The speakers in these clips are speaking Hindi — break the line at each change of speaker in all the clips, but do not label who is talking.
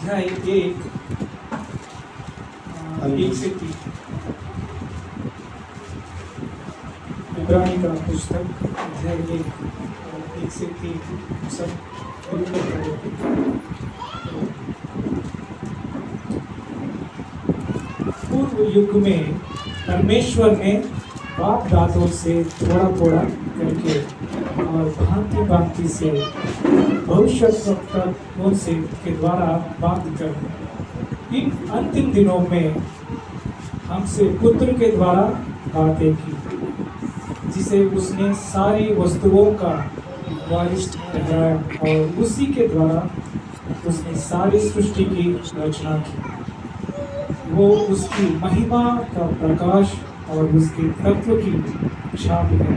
अध्याय 1 1 से 3। इब्रानी का पुस्तक अध्याय 1 से 3 सब पूर्व युग में परमेश्वर ने बाप दादों से थोड़ा थोड़ा करके और भांति भांति से भविष्यवक्ताओं से के द्वारा बात कर इन अंतिम दिनों में हमसे पुत्र के द्वारा बातें की, जिसे उसने सारी वस्तुओं का वारिस ठहराया और उसी के द्वारा उसने सारी सृष्टि की रचना की। वो उसकी महिमा का प्रकाश और उसके तत्व की छाप है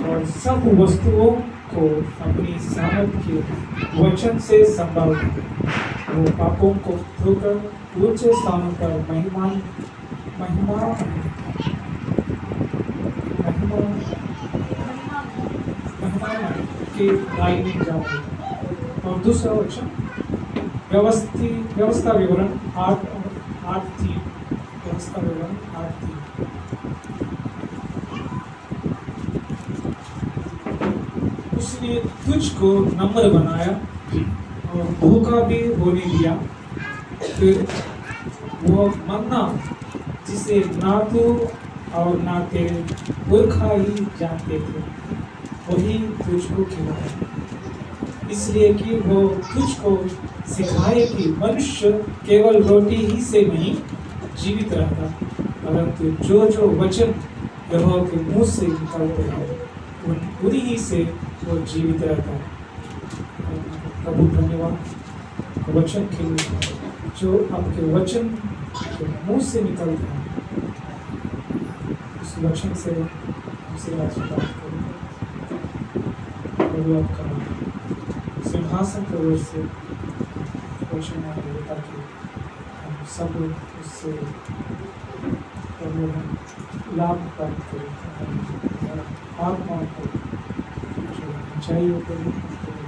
और सब वस्तुओं को अपनी सामर्थ के वचन से संभालता है। वो पापों को धोकर ऊंचे स्थानों पर महिमा के दाहिने जाते। और दूसरा वचन व्यवस्था विवरण 8:3। व्यवस्था विवरण 8:3। उसने तुझको नम्र बनाया और भूखा भी होने दिया। फिर वो मन्ना जिसे ना तू और ना तेरे पुरखा ही जानते थे, वही तुझको खिलाया, इसलिए कि वो तुझको सिखाए कि मनुष्य केवल रोटी ही से नहीं जीवित रहता, परंतु जो जो वचन यहोवा के मुंह से निकलते हैं उन्हीं से वो जीवित रहता है। प्रभु धन्यवाद वचन के लिए, जो आपके वचन के मुंह से निकलते हैं उस वचन से हमसे आशीर्वाद करें। प्रभु आपका सिंहासन पर ओर से वचन आए ताकि हम सब उससे प्रभु हम लाभ प्राप्त करें। आत्माओं को चाहिए तो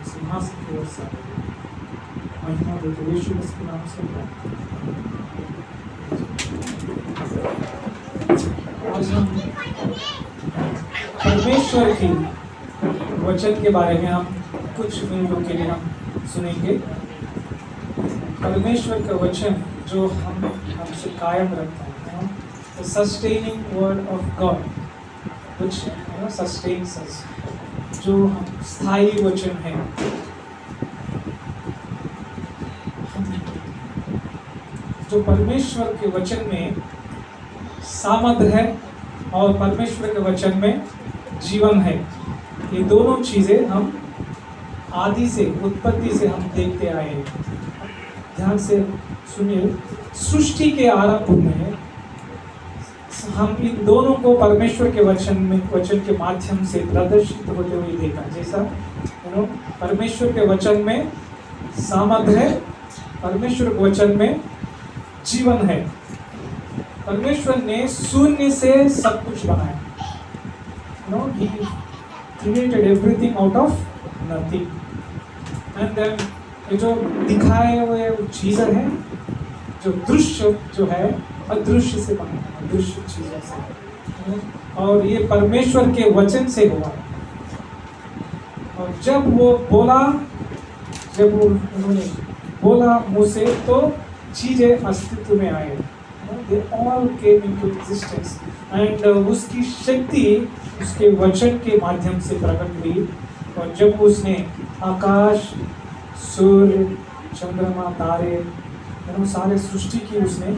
सिंहासन की ओर से महिमा देते यीशु मसीह के नाम से आज हम परमेश्वर की वचन के बारे में हम कुछ मिनटों के लिए हम सुनेंगे। परमेश्वर का वचन जो हमसे कायम रखता है, the sustaining word of God which sustains us, जो स्थायी वचन है। जो परमेश्वर के वचन में सामर्थ है और परमेश्वर के वचन में जीवन है, ये दोनों चीजें हम आदि से उत्पत्ति से हम देखते आए हैं। ध्यान से सुनिए, सृष्टि के आरंभ में हम इन दोनों को परमेश्वर के वचन के माध्यम से प्रदर्शित होते हुए देखा। जैसा परमेश्वर के वचन में सामर्थ है, परमेश्वर के वचन में जीवन है। परमेश्वर ने शून्य से सब कुछ बनाया। He created everything out of nothing. And then ये जो दिखाए हुए चीजें हैं, जो दृश्य जो है अदृश्य से बना, अदृश्य चीजों से, और ये परमेश्वर के वचन से हुआ। और जब उन्होंने बोला मुंह से, तो चीजें अस्तित्व में आए। They all came into existence and उसकी शक्ति उसके वचन के माध्यम से प्रकट हुई। और जब उसने आकाश, सूर्य, चंद्रमा, तारे, सारे सृष्टि की उसने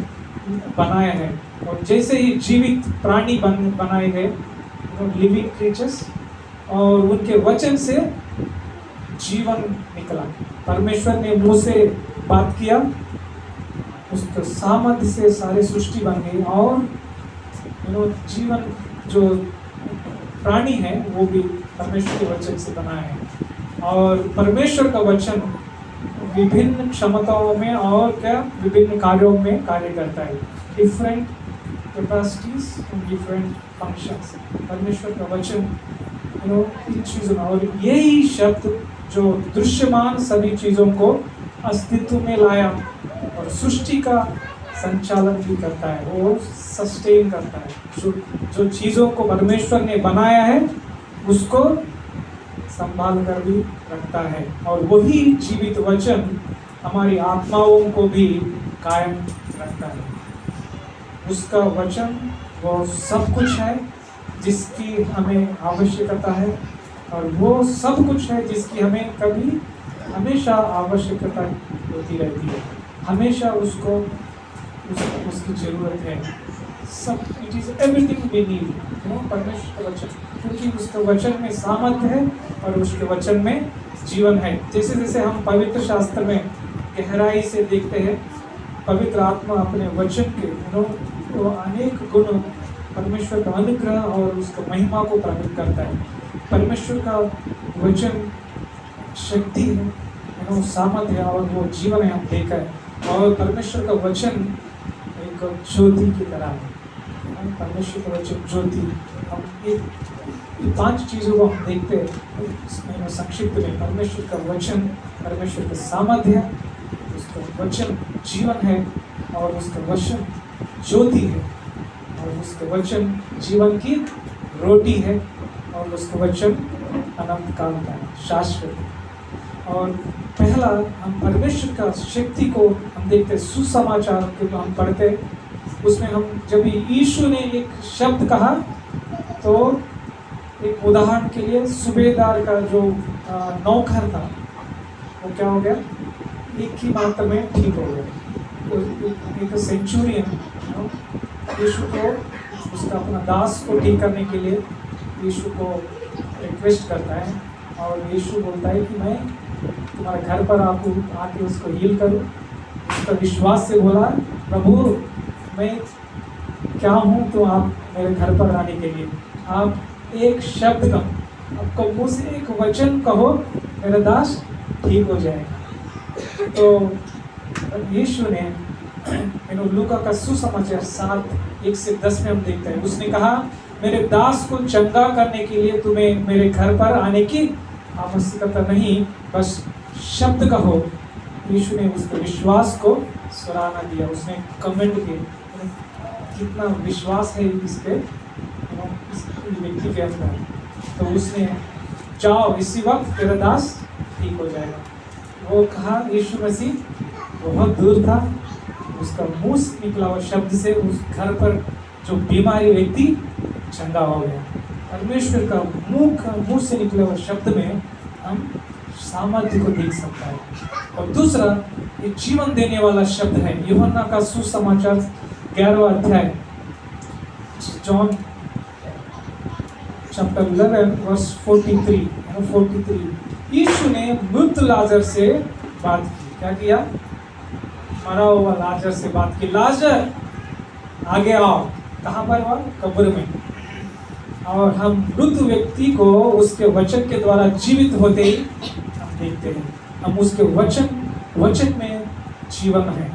बनाया है। और जैसे ही जीवित प्राणी बनाए गए, लिविंग क्रीचर्स, और उनके वचन से जीवन निकला। परमेश्वर ने मुंह से बात किया, उसके सामर्थ्य से सारे सृष्टि बन गई। और जीवन जो प्राणी है वो भी परमेश्वर के वचन से बना है। और परमेश्वर का वचन विभिन्न क्षमताओं में और विभिन्न कार्यों में कार्य करता है। Different capacities and different functions. परमेश्वर का वचन इन चीजों में, और यही शब्द जो दृश्यमान सभी चीजों को अस्तित्व में लाया और सृष्टि का संचालन भी करता है, वो सस्टेन करता है। जो चीज़ों को परमेश्वर ने बनाया है उसको संभाल कर भी रखता है, और वही जीवित वचन हमारी आत्माओं को भी कायम रखता है। उसका वचन वो सब कुछ है जिसकी हमें आवश्यकता है, और वो सब कुछ है जिसकी हमें कभी हमेशा आवश्यकता होती रहती है। हमेशा उसको उसकी ज़रूरत है। सब it is everything we need, परमेश्वर का वचन, क्योंकि उसके वचन में सामर्थ्य है और उसके वचन में जीवन है। जैसे जैसे हम पवित्र शास्त्र में गहराई से देखते हैं, पवित्र आत्मा अपने वचन के तो अनेक गुण परमेश्वर का अनुग्रह और उसका महिमा को प्रकट करता है। परमेश्वर का वचन शक्ति है, सामर्थ्य है और वो जीवन है, हम देखा है। और परमेश्वर का वचन एक ज्योति की तरह है। परमेश्वर का वचन ज्योति, हम एक 5 चीज़ों को हम देखते हैं संक्षिप्त में। परमेश्वर का वचन, परमेश्वर का सामर्थ्य है, उसका वचन जीवन है और उसका वचन ज्योति है, और उसका वचन जीवन की रोटी है, और उसका वचन अनंत काल का है, शाश्वत है। और पहला हम परमेश्वर का शक्ति को हम देखते हैं, सुसमाचार के हम पढ़ते हैं, उसमें हम जब यीशु ने एक शब्द कहा तो एक उदाहरण के लिए सूबेदार का जो नौकर था वो क्या हो गया, एक ही मात्र में ठीक हो गया। एक सेंचुरियन यीशु को उसका अपना दास को ठीक करने के लिए यीशु को रिक्वेस्ट करता है, और यीशु बोलता है कि मैं तुम्हारे घर पर आके उसको हील करूँ। उसका विश्वास से बोला, प्रभु मैं क्या हूँ तो आप मेरे घर पर आने के लिए, आप एक शब्द का, आपको मुँह से एक वचन कहो, मेरा दास ठीक हो जाएगा। तो यीशु ने लूका का सुसमाचार 7:1-10 में हम देखते हैं, उसने कहा मेरे दास को चंगा करने के लिए तुम्हें मेरे घर पर आने की आवश्यकता नहीं, बस शब्द कहो। यीशु ने उसके विश्वास को सराहना दिया, उसने कमेंट किया कितना विश्वास है इसके व्यक्ति के अंदर। तो उसने जाओ इसी वक्त तेरा दास ठीक हो जाएगा। वो कहा यीशु मसीह बहुत दूर था, उसका मुंह से निकला हुआ शब्द से उस घर पर जो बीमारी व्यक्ति चंगा हो गया। परमेश्वर का मुंह से निकले हुए शब्द में हम सामर्थ्य को देख सकता है। और दूसरा ये जीवन देने वाला शब्द है। यूहन्ना का सुसमाचार 11वां अध्याय, जॉन चैप्टर 11 वर्स 43। यीशु ने मृत लाजर से बात की। क्या किया? मरा हुआ लाजर से बात की, लाजर आगे आओ। कहाँ पर हुआ? कब्र में। और हम मृत व्यक्ति को उसके वचन के द्वारा जीवित होते ही हम देखते हैं। हम उसके वचन में जीवन है,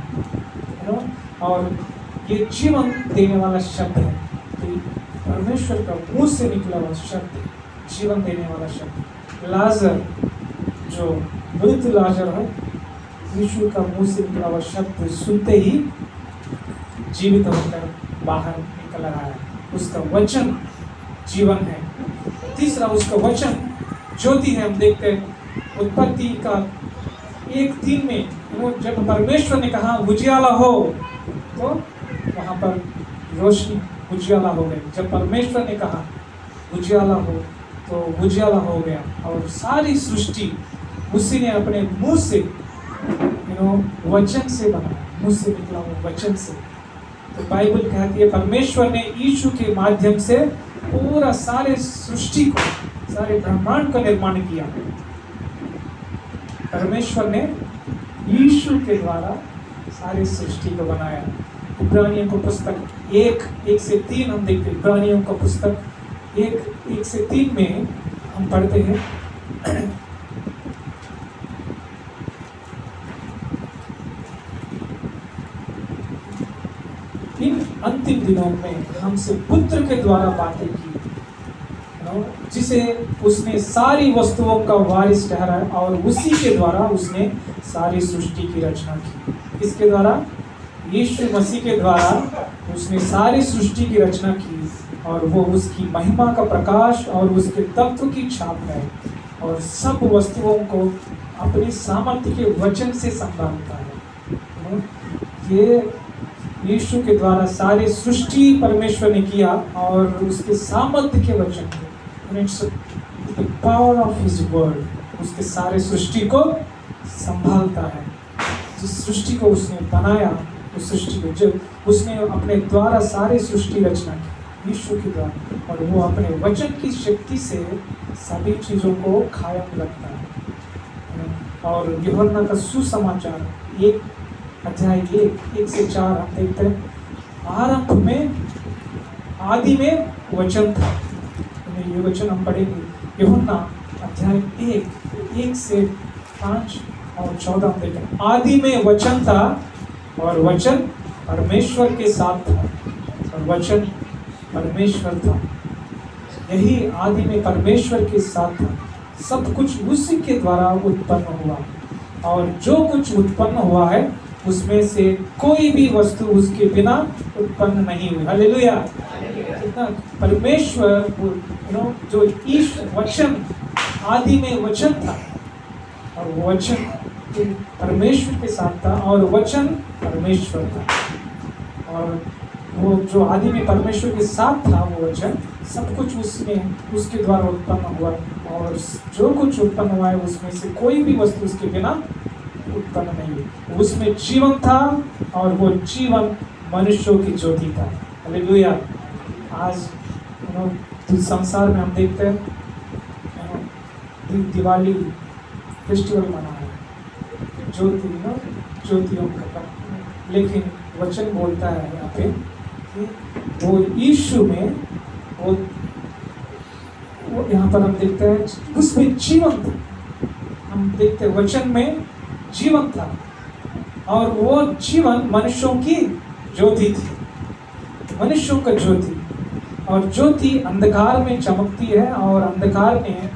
और ये जीवन देने वाला शब्द है। परमेश्वर का मुंह से निकला हुआ शब्द, जीवन देने वाला शब्द। लाजर जो मृत लाजर है, यीशु का मुंह से निकला हुआ शब्द सुनते ही जीवित होकर बाहर निकल रहा है। उसका वचन जीवन है। तीसरा उसका वचन ज्योति है। हम देखते हैं उत्पत्ति का 1:3 में जब परमेश्वर ने कहा उजियाला हो, तो वहाँ पर रोशनी उजियाला हो गई। जब परमेश्वर ने कहा उजियाला हो, तो उजियाला हो गया। और सारी सृष्टि उसी ने अपने मुंह से वचन से बनाया, मुंह से निकला हुआ वचन से। तो बाइबल कहती है परमेश्वर ने यीशु के माध्यम से पूरा सारे सृष्टि को, सारे ब्रह्मांड का निर्माण किया। परमेश्वर ने यीशु के द्वारा सारी सृष्टि को बनाया। इब्रानियों को पुस्तक 1:1-3 हम देखते हैं। इब्रानियों का पुस्तक 1:1-3 में हम पढ़ते हैं, इन अंतिम दिनों में हमसे पुत्र के द्वारा बातें की। जिसे उसने सारी वस्तुओं का वारिस ठहराया और उसी के द्वारा उसने सारी सृष्टि की रचना की। किसके द्वारा? यीशु मसीह के द्वारा उसने सारी सृष्टि की रचना की और वो उसकी महिमा का प्रकाश और उसके तत्व की छाप है और सब वस्तुओं को अपनी सामर्थ्य के वचन से संभालता है। ये यीशु के द्वारा सारी सृष्टि परमेश्वर ने किया और उसके सामर्थ्य के वचन the power of his word उसके सारे सृष्टि को संभालता है। जिस सृष्टि को उसने बनाया उस सृष्टि को जब उसने अपने द्वारा सारी सृष्टि रचना की यीशु के द्वारा और वो अपने वचन की शक्ति से सभी चीज़ों को कायम रखता है। और यूहन्ना का सुसमाचार 1:1-4 हम देखते हैं, आरंभ में आदि में वचन था। ये वचन हम पढ़ेंगे यूहन्ना अध्याय 1:1-5 और 14 हम देखें। आदि में वचन था और वचन परमेश्वर के साथ था और वचन परमेश्वर था। यही आदि में परमेश्वर के साथ था। सब कुछ उसी के द्वारा उत्पन्न हुआ और जो कुछ उत्पन्न हुआ है उसमें से कोई भी वस्तु उसके बिना उत्पन्न नहीं हुई। हालेलुया। परमेश्वर जो ईश्वर वचन आदि में वचन था और वचन परमेश्वर के साथ था और वचन परमेश्वर था और वो जो आदि में परमेश्वर के साथ था वो वचन सब कुछ उसमें उसके द्वारा उत्पन्न हुआ और जो कुछ उत्पन्न हुआ है उसमें से कोई भी वस्तु उसके बिना उत्पन्न नहीं हुई। उसमें जीवन था और वो जीवन मनुष्यों की ज्योति था। हालेलुया। आज संसार में हम देखते हैं दिवाली फेस्टिवल मना है ज्योतियों का, लेकिन वचन बोलता है यहाँ पे कि वो यीशु में वो यहाँ पर हम देखते हैं उसमें जीवन था। हम देखते हैं वचन में जीवन था और वो जीवन मनुष्यों की ज्योति थी। मनुष्यों का ज्योति और ज्योति अंधकार में चमकती है और अंधकार ने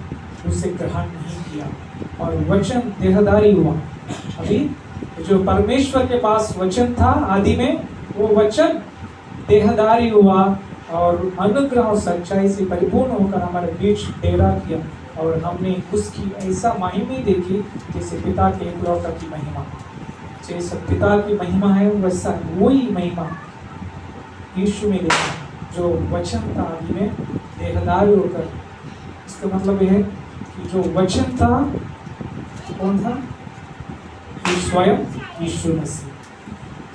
उसे ग्रहण नहीं किया और वचन देहधारी हुआ। अभी जो परमेश्वर के पास वचन था आदि में वो वचन देहधारी हुआ और अनुग्रह और सच्चाई से परिपूर्ण होकर हमारे बीच डेरा किया और हमने उसकी ऐसा महिमा देखी जैसे पिता के एकलौता की महिमा। जैसे पिता की महिमा है वैसा वही महिमा यीशु में देखा जो वचन था आदि में देहधारी होकर। इसका मतलब यह है कि जो वचन था कौन था? स्वयं यीशु मसीह।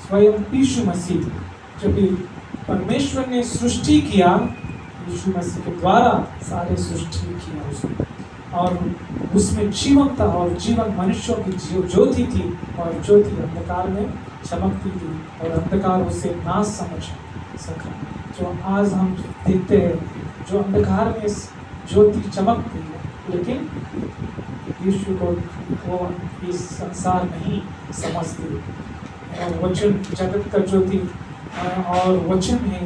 स्वयं यीशु मसीह जब परमेश्वर ने सृष्टि किया यीशु मसीह के द्वारा सारे सृष्टि किया उसने और उसमें जीवन था और जीवन मनुष्यों की ज्योति थी और ज्योति अंधकार में चमकती थी और अंधकार उसे ना समझ सका। जो आज हम देखते हैं जो अंधकार में ज्योति चमकती है लेकिन यीशु को वो इस संसार नहीं समझते। और वचन जगत का ज्योति और वचन है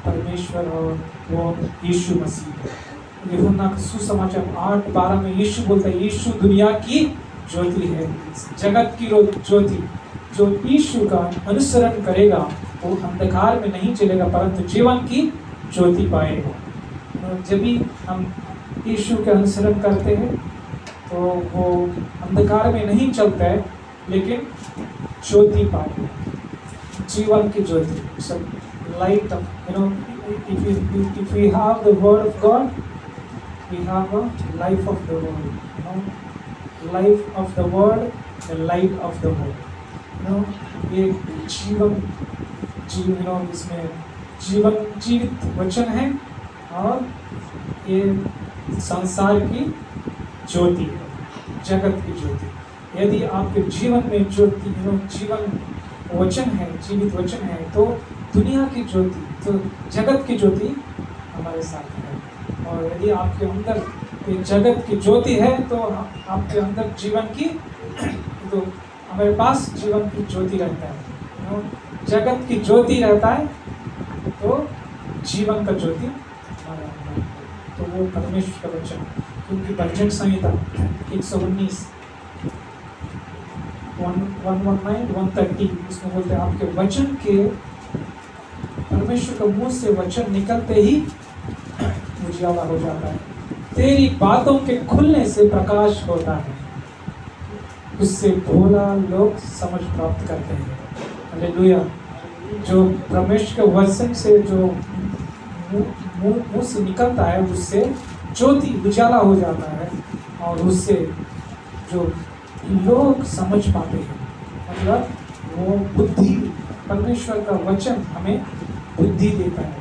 परमेश्वर और वो यीशु मसीह। यूहन्ना का सुसमाचार 8:12 में यीशु बोलता है यीशु दुनिया की ज्योति है, जगत की ज्योति। जो यीशु का अनुसरण करेगा वो अंधकार में नहीं चलेगा परंतु जीवन की ज्योति पाएगा। जब भी हम यीशु के अनुसरण करते हैं तो वो अंधकार में नहीं चलता है लेकिन ज्योति पाएगा, जीवन की ज्योति। सब light of if we have the word of God we have a life of the world, life of the word, the light of the world, ये जीवन इसमें जीवन जीवित वचन है और ये संसार की ज्योति है, जगत की ज्योति। यदि आपके जीवन में ज्योति जीवन वचन है, जीवित वचन है तो दुनिया की ज्योति तो जगत की ज्योति हमारे साथ है। और यदि आपके अंदर जगत की ज्योति है तो आपके अंदर जीवन की तो हमारे पास जीवन की ज्योति रहता है। जगत की ज्योति रहता है तो जीवन का ज्योति हमारे अंदर। तो वो परमेश्वर का वचन, क्योंकि भजन संहिता 119 119 130 उसमें बोलते हैं आपके वचन के, परमेश्वर का मुंह से वचन निकलते ही उजियाला हो जाता है, तेरी बातों के खुलने से प्रकाश होता है, उससे भोला लोग समझ प्राप्त करते हैं। हालेलुया। जो परमेश्वर के वचन से जो मुंह से निकलता है उससे ज्योति उजाला हो जाता है, और उससे जो लोग समझ पाते हैं, मतलब वो बुद्धि, परमेश्वर का वचन हमें बुद्धि देता है,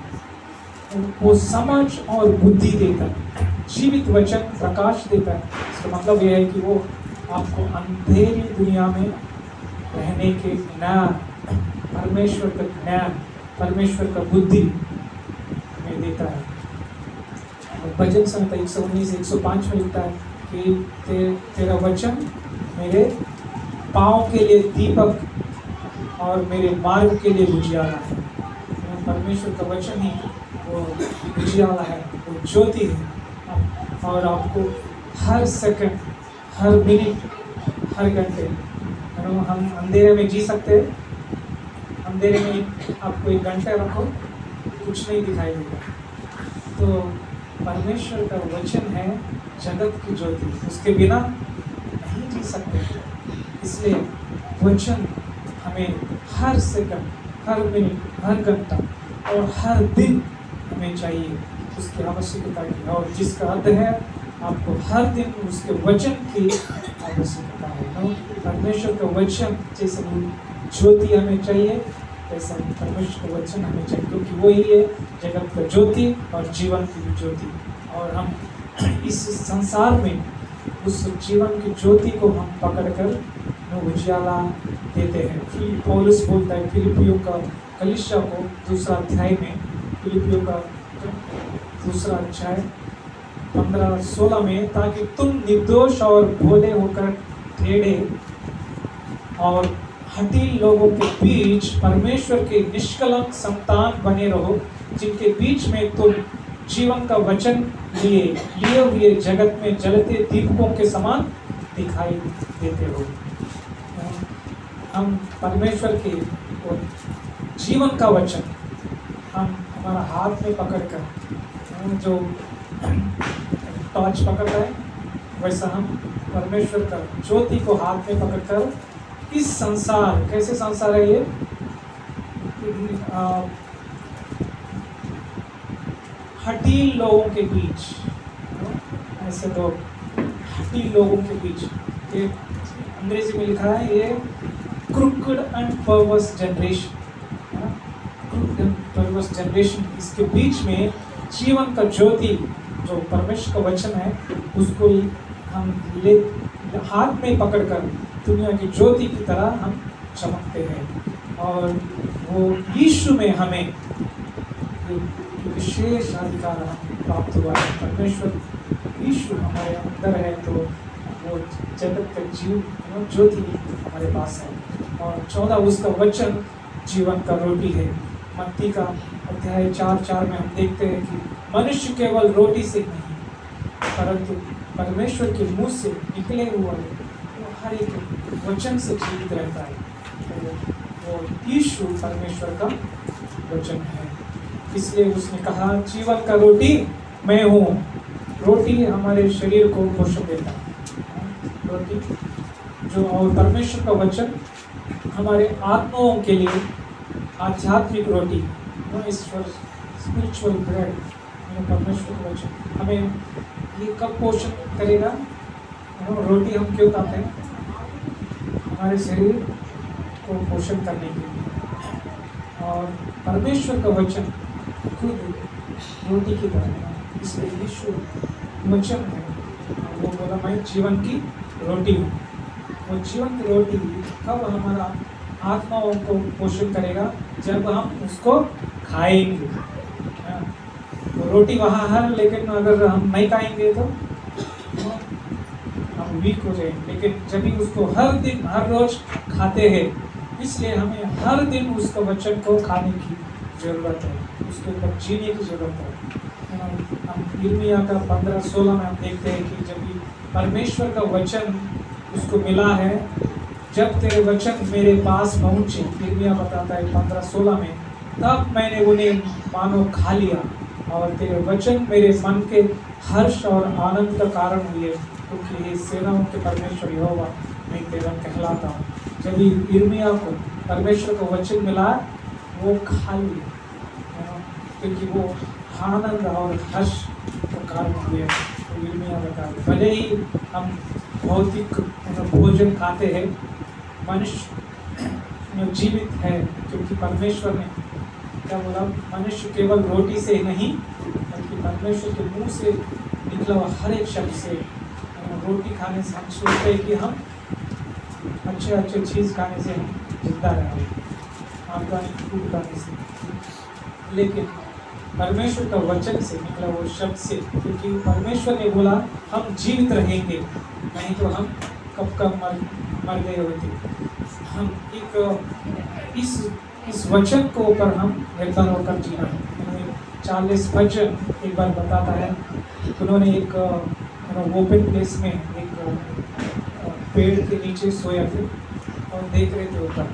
वो समझ और बुद्धि देता है, जीवित वचन प्रकाश देता है। इसका मतलब यह है कि वो आपको अंधेरी दुनिया में रहने के ज्ञान, परमेश्वर का ज्ञान, परमेश्वर का बुद्धि हमें देता है। भजन संहिता 119 105 में लिखता है कि तेरा वचन मेरे पाँव के लिए दीपक और मेरे मार्ग के लिए उजियाला है। परमेश्वर का वचन ही वो उजियाला है, वो ज्योति है, और आपको हर सेकंड, हर मिनट, हर घंटे, हम अंधेरे में जी सकते हैं, अंधेरे में आपको 1 घंटे रखो कुछ नहीं दिखाई देगा। तो परमेश्वर का वचन है जगत की ज्योति, उसके बिना नहीं जी सकते। इसलिए वचन हमें हर सेकंड, हर मिनट, हर घंटा और हर दिन हमें चाहिए, उसकी आवश्यकता की, और जिसका अर्थ है आपको हर दिन उसके वचन की आवश्यकता है। परमेश्वर का वचन जैसे ज्योति हमें चाहिए, वैसा परमेश्वर का वचन हमें चाहिए, क्योंकि वही है जगत का ज्योति और जीवन की भी ज्योति। और हम इस संसार में उस जीवन की ज्योति को हम पकड़कर उजियाला देते हैं। फिर पौलुस बोलता है फिलिपियों का कलीसिया को 2 अध्याय में, फिलिपियों का 2 अध्याय 15-16 में, ताकि तुम निर्दोष और भोले होकर टेढ़े और हठी लोगों के बीच परमेश्वर के निष्कलंक संतान बने रहो, जिनके बीच में तुम जीवन का वचन लिए हुए जगत में जलते दीपकों के समान दिखाई देते हो। हम परमेश्वर के जीवन का वचन हम हमारा हाथ में पकड़कर, जो टॉर्च पकड़ता है वैसा हम परमेश्वर का ज्योति को हाथ में पकड़कर इस संसार, कैसे संसार है ये, हठी लोगों के बीच, ऐसे लोग हठी लोगों के बीच, ये अंग्रेजी में लिखा है ये crooked and perverse generation, crooked and perverse generation, इसके बीच में जीवन का ज्योति जो परमेश्वर का वचन है उसको हम ले हाथ में पकड़कर दुनिया की ज्योति की तरह हम चमकते हैं। और वो यीशु में हमें विशेष अधिकार प्राप्त हुआ है। परमेश्वर यीशु हमारे अंदर है तो वो जगत का ज्योति हमारे पास है। और 14 उसका वचन जीवन का रोटी है। मत्ती का अध्याय 4:4 में हम देखते हैं कि मनुष्य केवल रोटी से नहीं परंतु परमेश्वर के मुंह से निकले हुए वो हर एक वचन से जीवित रहता है। तो वो यीशु परमेश्वर का वचन है। इसलिए उसने कहा जीवन का रोटी मैं हूँ। रोटी हमारे शरीर को पोषण देता है, रोटी जो, और परमेश्वर का वचन हमारे आत्माओं के लिए आध्यात्मिक रोटी, स्पिरिचुअल ब्रेड। परमेश्वर का वचन हमें ये कब पोषण करेगा? रोटी हम क्यों खाते हैं? हमारे शरीर को पोषण करने के लिए। और परमेश्वर का वचन खुद रोटी की तरह है। इसलिए यीशु वचन है, वो बोला मैं जीवन की रोटी हूँ। वो जीवन की रोटी कब हमारा आत्माओं को पोषण करेगा? जब हम उसको खाएंगे। तो रोटी वहाँ है, लेकिन अगर हम नहीं खाएंगे तो हम वीक हो जाएंगे। लेकिन जब भी उसको हर दिन हर रोज खाते हैं, इसलिए हमें हर दिन उसका वचन को खाने की जरूरत है, उसके ऊपर जीने की जरूरत है। हम यिर्मयाह का 15:16 में हम देखते हैं कि जब भी परमेश्वर का वचन उसको मिला है, जब तेरे वचन मेरे पास पहुँचे, यिर्मयाह बताता है 15:16 में, तब मैंने उन्हें मानो खा लिया और तेरे वचन मेरे मन के हर्ष और आनंद का कारण हुए, क्योंकि ये सेनाओं के परमेश्वर यहोवा मैं तेरा कहलाता हूँ। जब यिर्मयाह को परमेश्वर का वचन मिला, वो खा लिया, क्योंकि वो आनंद और हर्ष का कारण हुए। तो यिर्मयाह बता रहे, भले ही हम भौतिक भोजन खाते हैं, मनुष्य जीवित है क्योंकि परमेश्वर ने क्या बोला, मनुष्य केवल रोटी से ही नहीं बल्कि परमेश्वर के मुंह से निकला हुआ हर एक शब्द से। रोटी खाने से हम सोचते हैं कि हम अच्छे चीज़ खाने से हम जिंदा रहेंगे, ऑर्गेनिक फूड खाने से, लेकिन परमेश्वर का वचन से निकला वो शब्द से, क्योंकि परमेश्वर ने बोला हम जीवित रहेंगे, नहीं तो हम कब मर गए होते। हम एक इस वचन को ऊपर हम निर्भर होकर जीना है। चार्ल्स स्पर्जन एक बार बताता है, उन्होंने एक ओपन प्लेस में एक पेड़ के नीचे सोया थे और देख रहे थे ऊपर,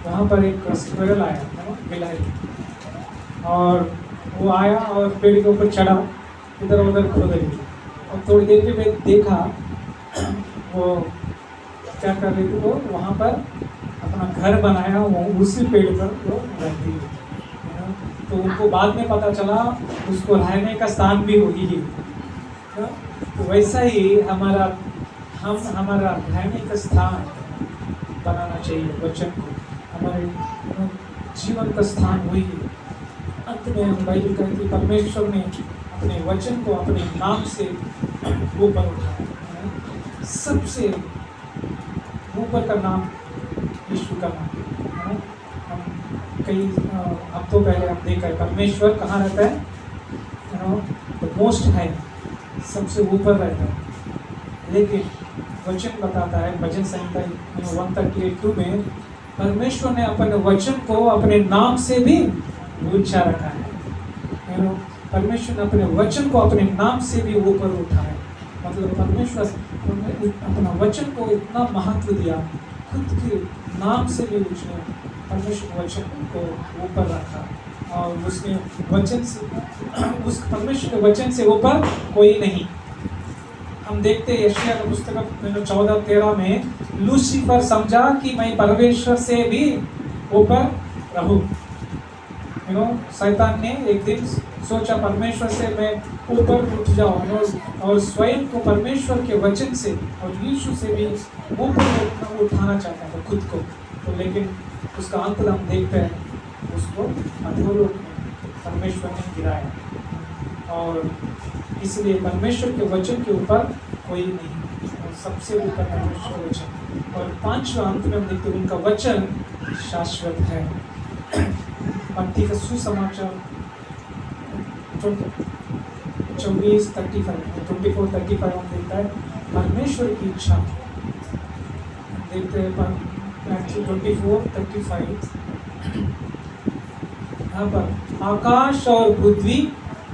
वहाँ पर एक स्क्विरल आया, गिलहरी, और वो आया और पेड़ के ऊपर चढ़ा, इधर उधर खोद रही, और थोड़ी देर के बाद देखा वो क्या कर रही थी, वो वहाँ पर अपना घर बनाया, वो उसी पेड़ पर वो रहती है। तो उनको बाद में पता चला उसको रहने का स्थान भी वही है। तो वैसा ही हमारा रहने का स्थान बनाना चाहिए वचन को, हमारे जीवन का स्थान वही है। अंत में हम बाइबल कहती है परमेश्वर ने अपने वचन को अपने नाम से ऊपर उठाया। सबसे ऊपर का नाम यीशु का नाम है। हम कई हफ्तों पहले हम देखा है परमेश्वर कहाँ रहता है, मोस्ट हाई, सबसे ऊपर रहता है। लेकिन वचन बताता है भजन संहिता 138 में, परमेश्वर ने अपने वचन को अपने नाम से भी ऊंचा रखा है। परमेश्वर ने अपने वचन को अपने नाम से भी ऊपर उठा है। मतलब परमेश्वर अपना वचन को इतना महत्व दिया, खुद के नाम से भी उसने परमेश्वर वचन को ऊपर रखा, और उसने वचन से उस परमेश्वर के वचन से ऊपर कोई नहीं। हम देखते हैं यशायाह का पुस्तक 14:13 में, लूसीफर समझा कि मैं परमेश्वर से भी ऊपर रहूं। शैतान ने एक दिन सोचा परमेश्वर से मैं ऊपर उठ जाऊं, और स्वयं को परमेश्वर के वचन से और यीशु से भी ऊपर उठाना चाहता था खुद को। तो लेकिन उसका अंत हम देखते हैं, उसको अधोलोक में परमेश्वर ने गिराया, और इसलिए परमेश्वर के वचन के ऊपर कोई नहीं, सबसे ऊपर परमेश्वर वचन। और 5वां अंत में हम देखते हैं उनका वचन शाश्वत है। मत्ती का सुसमाचार 24:35 हम देखता है परमेश्वर की इच्छा, देखते हैं 24:35 यहाँ पर, आकाश और पृथ्वी